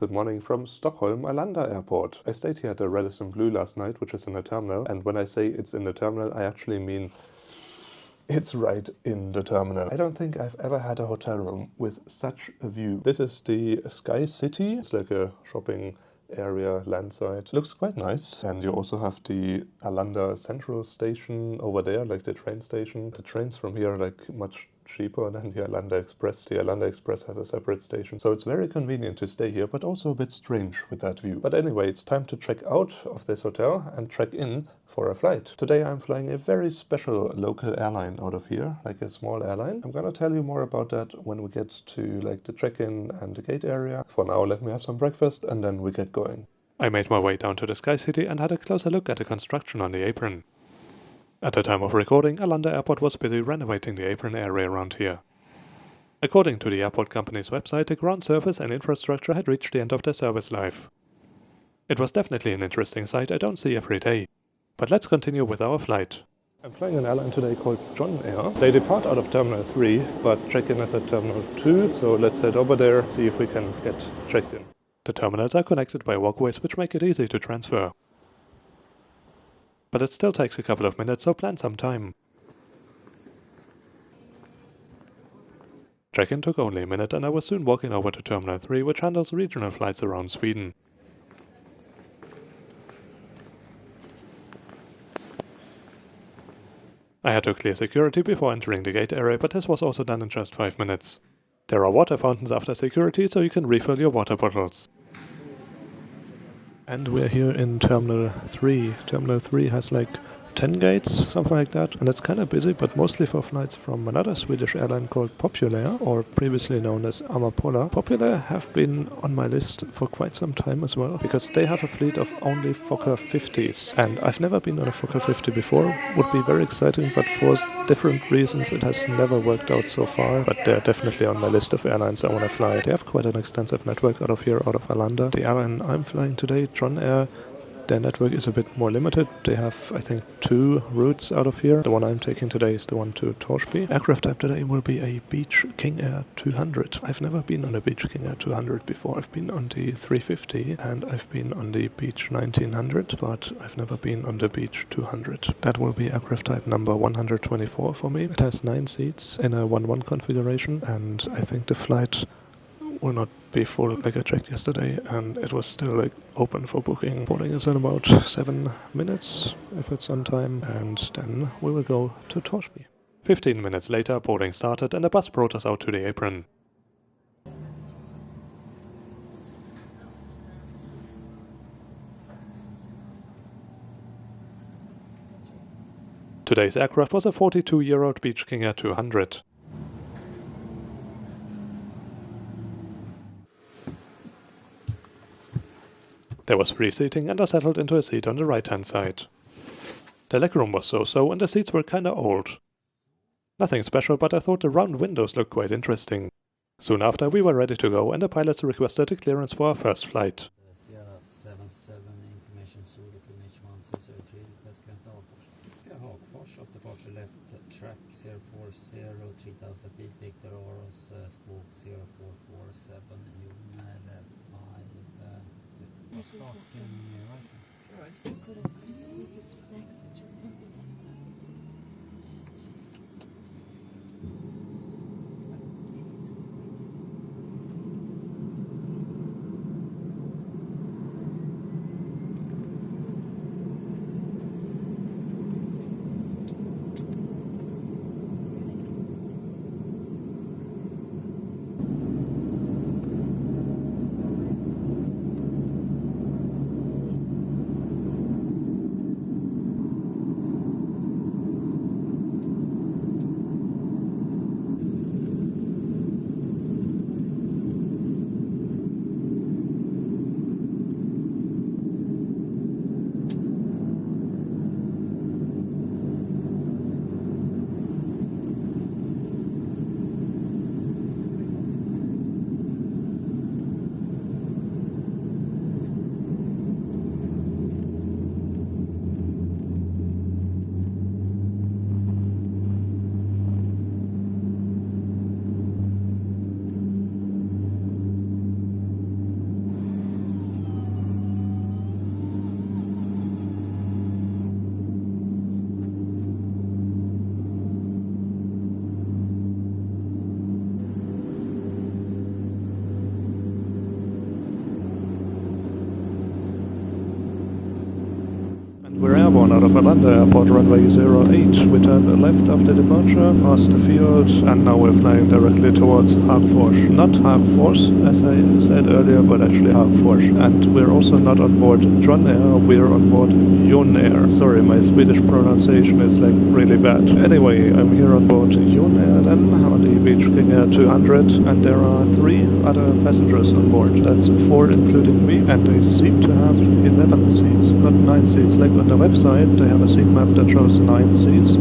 Good morning from Stockholm Arlanda Airport. I stayed here at the Radisson Blu last night, which is in the terminal, and when I say it's in the terminal, I actually mean it's right in the terminal. I don't think I've ever had a hotel room with such a view. This is the Sky City. It's like a shopping area, landside. Looks quite nice. And you also have the Arlanda Central Station over there, like the train station. The trains from here are like much cheaper than the Arlanda Express. The Arlanda Express has a separate station, so it's very convenient to stay here, but also a bit strange with that view. But anyway, it's time to check out of this hotel and check in for a flight. Today I'm flying a very special local airline out of here, like a small airline. I'm gonna tell you more about that when we get to like the check-in and the gate area. For now, let me have some breakfast and then we get going. I made my way down to the Sky City and had a closer look at the construction on the apron. At the time of recording, Arlanda Airport was busy renovating the apron area around here. According to the airport company's website, the ground surface and infrastructure had reached the end of their service life. It was definitely an interesting sight I don't see every day. But let's continue with our flight. I'm flying an airline today called Jonair. They depart out of Terminal 3, but check-in is at Terminal 2, so let's head over there, see if we can get checked in. The terminals are connected by walkways which make it easy to transfer. But it still takes a couple of minutes, so plan some time. Check-in took only a minute and I was soon walking over to Terminal 3, which handles regional flights around Sweden. I had to clear security before entering the gate area, but this was also done in just 5 minutes. There are water fountains after security, so you can refill your water bottles. And we're here in Terminal 3. Terminal 3 has like 10 gates, something like that, and it's kind of busy, but mostly for flights from another Swedish airline called Popular, or previously known as Amapola. Popular have been on my list for quite some time as well, because they have a fleet of only Fokker 50s, and I've never been on a Fokker 50 before. Would be very exciting, but for different reasons it has never worked out so far, but they're definitely on my list of airlines I want to fly. They have quite an extensive network out of here, out of Arlanda. The airline I'm flying today, Jonair, their network is a bit more limited. They have, I think, 2 routes out of here. The one I'm taking today is the one to Torsby. Aircraft type today will be a Beech King Air 200. I've never been on a Beech King Air 200 before. I've been on the 350 and I've been on the Beech 1900, but I've never been on the Beech 200. That will be aircraft type number 124 for me. It has 9 seats in a 1-1 configuration, and I think the flight will not be full like I checked yesterday, and it was still like open for booking. Boarding is in about 7 minutes if it's on time, and then we will go to Torsby. 15 minutes later, boarding started and the bus brought us out to the apron. Today's aircraft was a 42-year-old Beech King Air 200. There was free seating and I settled into a seat on the right-hand side. The legroom was so-so and the seats were kinda old. Nothing special, but I thought the round windows looked quite interesting. Soon after we were ready to go and the pilots requested a clearance for our first flight. Sierra 77 information Zulu H 1603 request current Hagfors off departure left track 040 3000 feet Victor Oros squawk 0447 Jonair 5 starting right. airborne out of Arlanda Airport, runway 08. We turned left after departure, past the field, and now we're flying directly towards Hagfors. Not Hagfors, as I said earlier, but actually Hagfors. And we're also not on board Jonair, we're on board Jonair. Sorry, my Swedish pronunciation is like really bad. Anyway, I'm here on board Jonair then, on the Beech King Air 200, and there are 3 other passengers on board. That's 4 including me, and they seem to have 11 seats, not 9 seats. Like on the website, they have a seat map that shows 9 seats,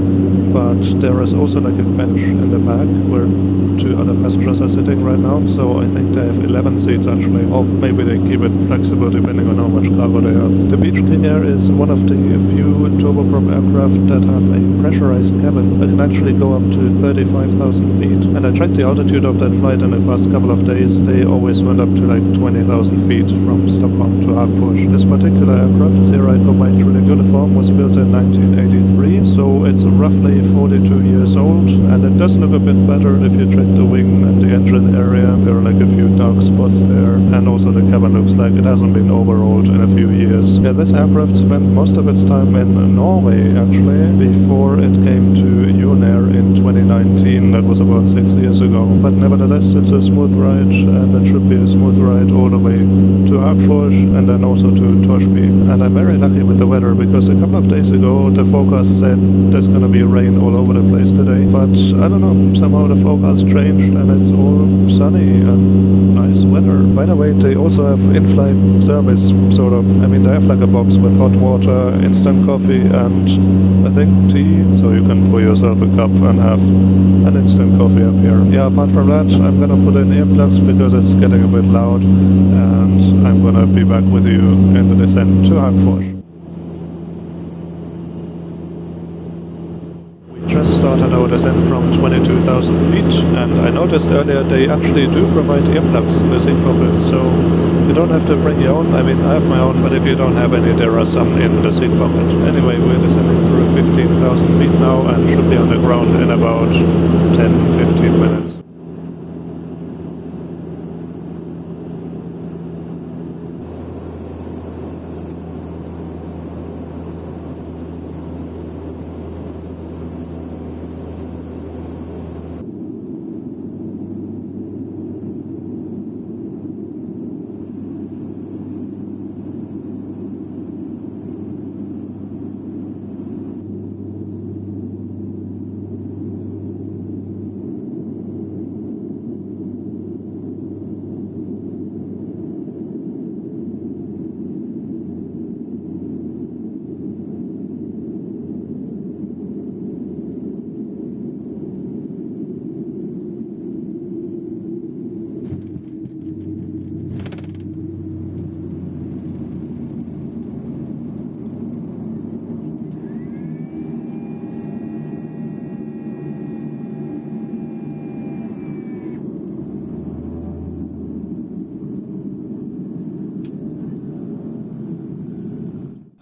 but there is also like a bench in the back where 2 other passengers are sitting right now, so I think they have 11 seats actually, or maybe they keep it flexible depending on how much cargo they have. The Beech King Air is one of the few turboprop aircraft that have a pressurized cabin that can actually go up to 35,000 feet, and I checked the altitude of that flight in the past couple of days. They always went up to like 20,000 feet from Stockholm to Hagfors. This particular aircraft, Serai Combined Drilling Uniform, was built in 1983, so it's roughly 42 years old, and it does look a bit better if you check the wing and the engine area. There are like a few dark spots there, and also the cabin looks like it hasn't been overhauled in a few years. Yeah, this aircraft spent most of its time in Norway actually, before it came to Jonair in 2019. That was about 6 years ago. But nevertheless, it's a smooth ride, and it should be a smooth ride all the way to Hagfors and then also to Torsby. And I'm very lucky with the weather, because a couple of days ago the forecast said there's gonna be rain all over the place today. But I don't know, somehow the forecast changed and it's all sunny and nice weather. By the way, they also have in-flight service, sort of. I mean, they have like a box with hot water, instant coffee, and I think tea, so you can pour yourself a cup and have an instant coffee up here. Yeah, apart from that, I'm gonna put in earplugs because it's getting a bit loud, and I'm gonna be back with you in the descent to Hagfors. Just started our descent from 22,000 feet, and I noticed earlier they actually do provide earplugs in the seat pocket, so you don't have to bring your own. I mean, I have my own, but if you don't have any, there are some in the seat pocket. Anyway, we're descending through 15,000 feet now and should be on the ground in about 10-15 minutes.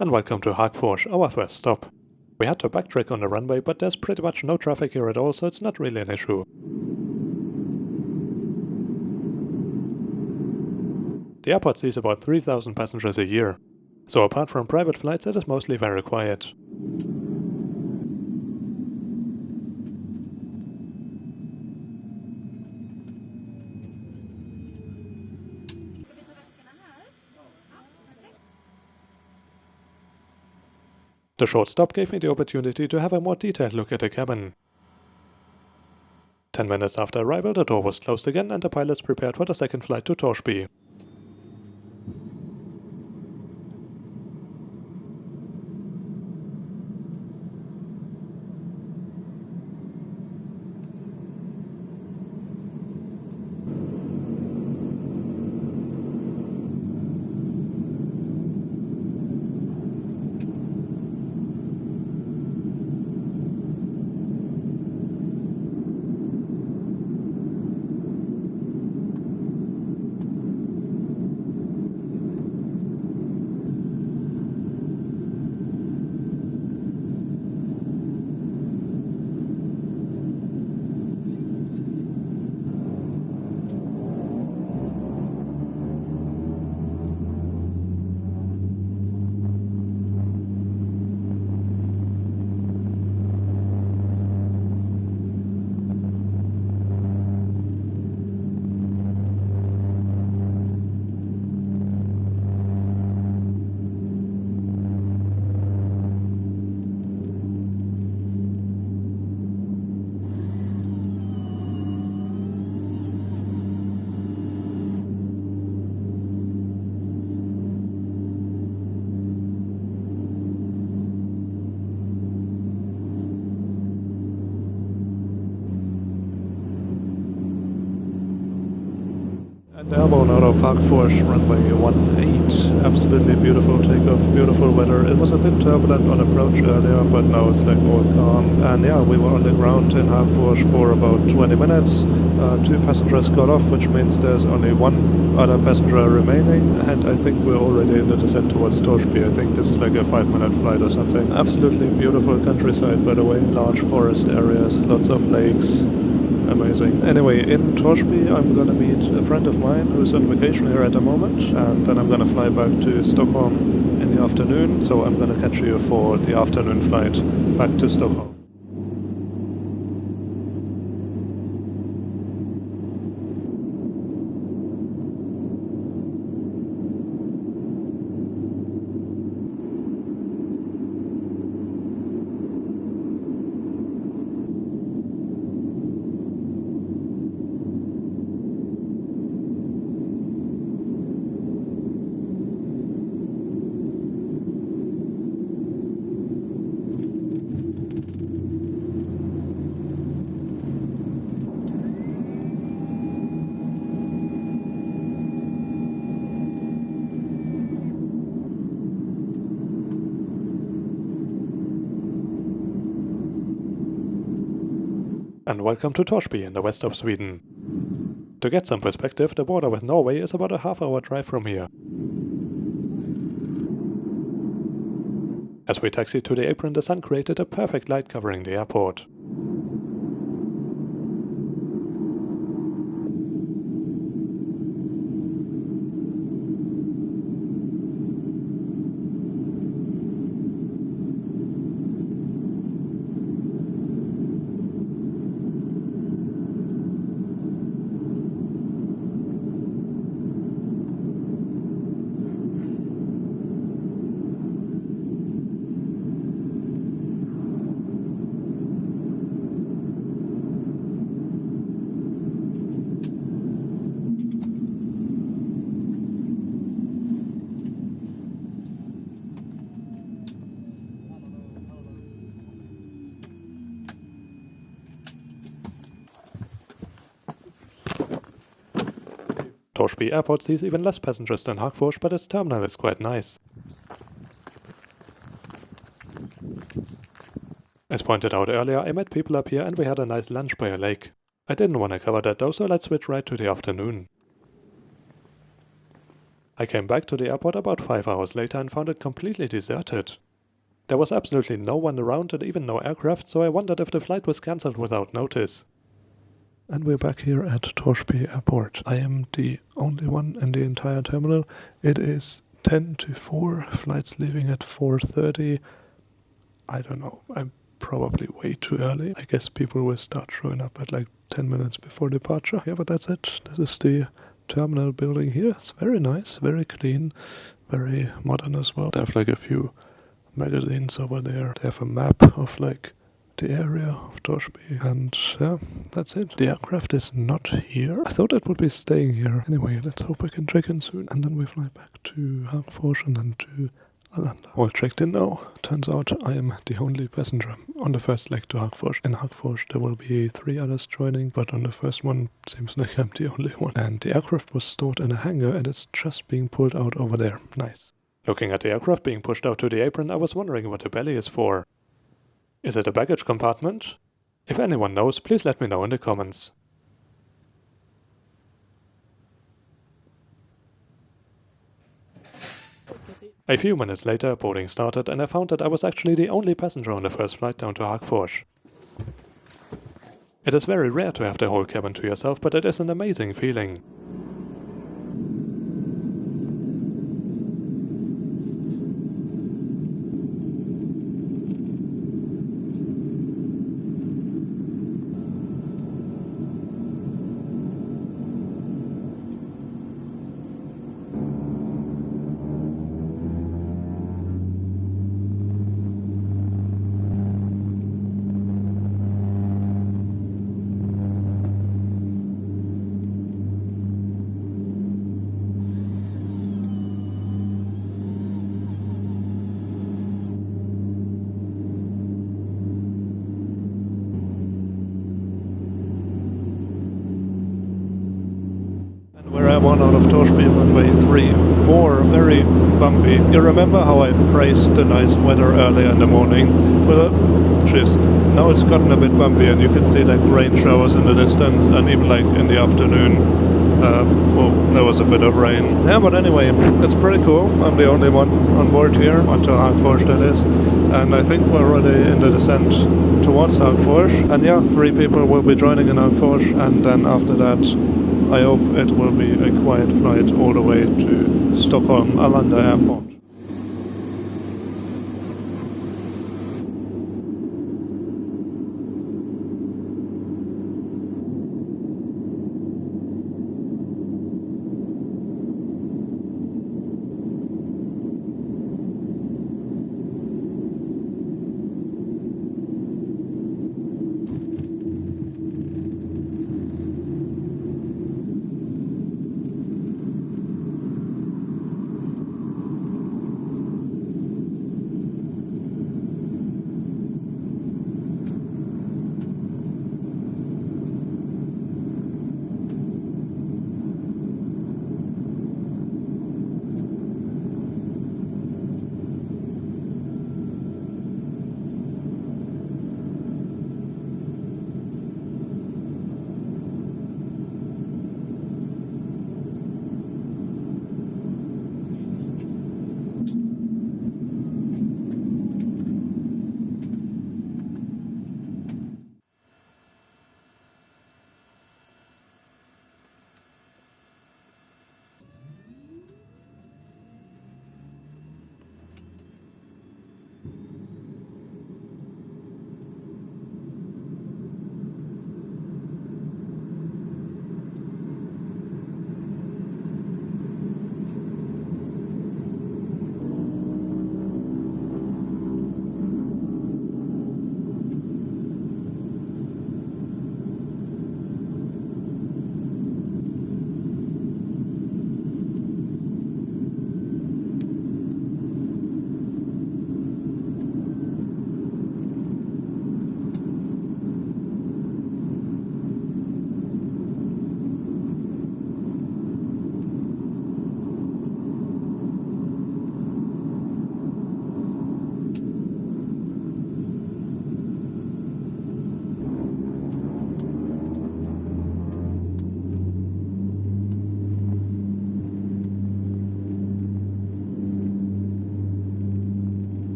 And welcome to Hagfors, our first stop. We had to backtrack on the runway, but there's pretty much no traffic here at all, so it's not really an issue. The airport sees about 3,000 passengers a year, so apart from private flights, it is mostly very quiet. The short stop gave me the opportunity to have a more detailed look at the cabin. 10 minutes after arrival, the door was closed again and the pilots prepared for the second flight to Torsby. out of Hagfors, runway 18. Absolutely beautiful takeoff, beautiful weather. It was a bit turbulent on approach earlier, but now it's like all calm. And yeah, we were on the ground in Hagfors for about 20 minutes. 2 passengers got off, which means there's only 1 other passenger remaining. And I think we're already in the descent towards Torsby. I think this is like a 5-minute flight or something. Absolutely beautiful countryside, by the way. Large forest areas, lots of lakes. Amazing. Anyway, in Torsby I'm gonna meet a friend of mine who's on vacation here at the moment, and then I'm gonna fly back to Stockholm in the afternoon, so I'm gonna catch you for the afternoon flight back to Stockholm. And welcome to Torsby in the west of Sweden. To get some perspective, the border with Norway is about a half-hour drive from here. As we taxied to the apron, the sun created a perfect light covering the airport. Torsby Airport sees even less passengers than Hagfors, but its terminal is quite nice. As pointed out earlier, I met people up here and we had a nice lunch by a lake. I didn't want to cover that though, so let's switch right to the afternoon. I came back to the airport about 5 hours later and found it completely deserted. There was absolutely no one around and even no aircraft, so I wondered if the flight was cancelled without notice. And we're back here at Torsby Airport. I am the only one in the entire terminal. It is 10 to 4, flights leaving at 4:30. I don't know, I'm probably way too early. I guess people will start showing up at like 10 minutes before departure. Yeah, but that's it. This is the terminal building here. It's very nice, very clean, very modern as well. They have like a few magazines over there. They have a map of like the area of Torsby, and yeah, that's it. The aircraft is not here. I thought it would be staying here. Anyway, let's hope I can check in soon, and then we fly back to Hagfors and then to Arlanda. All checked in now. Turns out I am the only passenger on the first leg to Hagfors. In Hagfors there will be 3 others joining, but on the first one seems like I'm the only one. And the aircraft was stored in a hangar and it's just being pulled out over there. Nice. Looking at the aircraft being pushed out to the apron, I was wondering what the belly is for. Is it a baggage compartment? If anyone knows, please let me know in the comments. A few minutes later, boarding started and I found that I was actually the only passenger on the first flight down to Hagfors. It is very rare to have the whole cabin to yourself, but it is an amazing feeling. one out of Torsby runway 34. Very bumpy. You remember how I praised the nice weather earlier in the morning? Well, jeez, now it's gotten a bit bumpy and you can see like rain showers in the distance, and even like in the afternoon. Well, there was a bit of rain. Yeah, but anyway, it's pretty cool. I'm the only one on board here, until Hagfors that is. And I think we're already in the descent towards Hagfors. And yeah, 3 people will be joining in Hagfors, and then after that, I hope it will be a quiet flight all the way to Stockholm Arlanda Airport.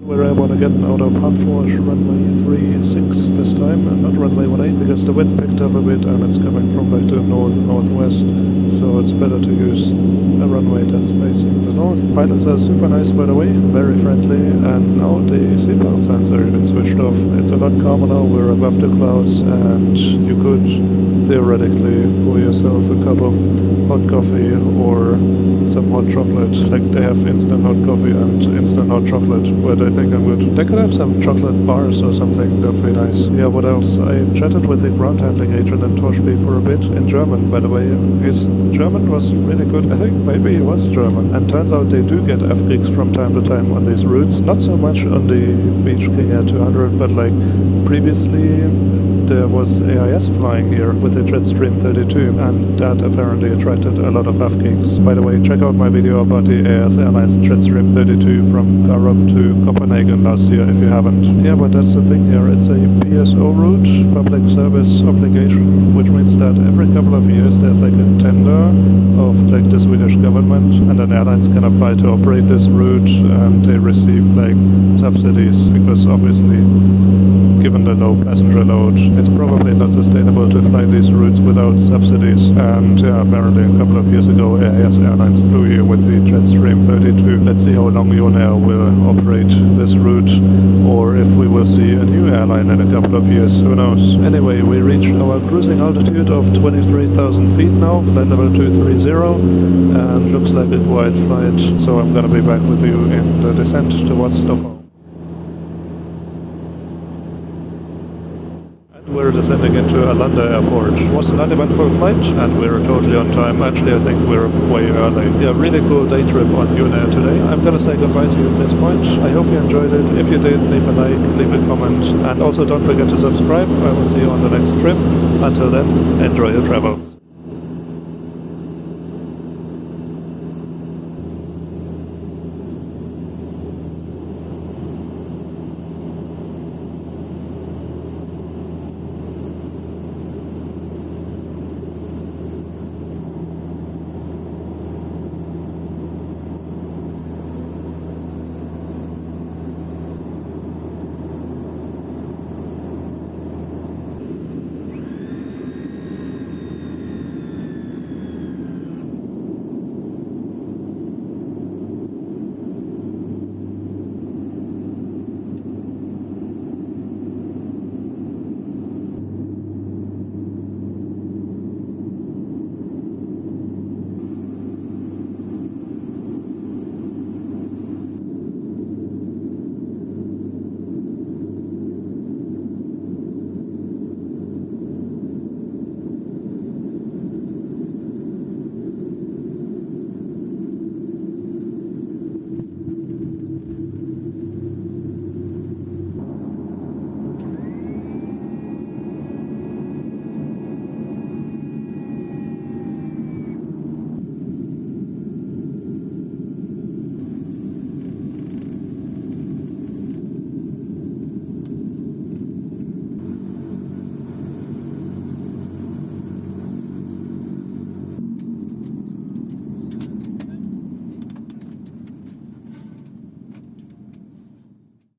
We're able to get out of Hagfors runway 36 this time, and not runway 18, because the wind picked up a bit and it's coming from like the north-northwest, so it's better to use a runway that's facing the north. Pilots are super nice, by the way, very friendly, and now the seatbelt sensor is switched off. It's a lot calmer now, we're above the clouds, and you could theoretically pour yourself a cup of hot coffee or some hot chocolate. Like they have instant hot coffee and instant hot chocolate, but I think I'm good. They could have some chocolate bars or something, that'd be nice. Yeah, what else? I chatted with the ground handling agent in Torsby for a bit, in German, by the way. His German was really good. I think maybe he was German. And turns out they do get FGIGs from time to time on these routes. Not so much on the Beech King Air 200, but like previously there was AIS flying here with the Jetstream 32, and that apparently attracted a lot of FGIGs. By the way, check out my video about the AIS Airlines Jetstream 32 from Karup to Copenhagen last year if you haven't. Yeah, but that's the thing here. It's a PSO route, public service obligation, which means that every couple of years there's like a tender of like the Swedish government, and then airlines can apply to operate this route, and they receive like subsidies, because obviously given the low passenger load, it's probably not sustainable to fly these routes without subsidies. And apparently a couple of years ago, AIS Airlines flew here with the Jetstream 32. Let's see how long Jonair will operate this route, or if we will see a new airline in a couple of years, who knows. Anyway, we reached our cruising altitude of 23,000 feet now, flight level 230, and looks like a quiet flight, so I'm gonna be back with you in the descent towards Stockholm. We're descending into Arlanda Airport. It was an uneventful flight and we're totally on time. Actually, I think we're way early. Yeah, really cool day trip on Jonair today. I'm gonna say goodbye to you at this point. I hope you enjoyed it. If you did, leave a like, leave a comment, and also don't forget to subscribe. I will see you on the next trip. Until then, enjoy your travels.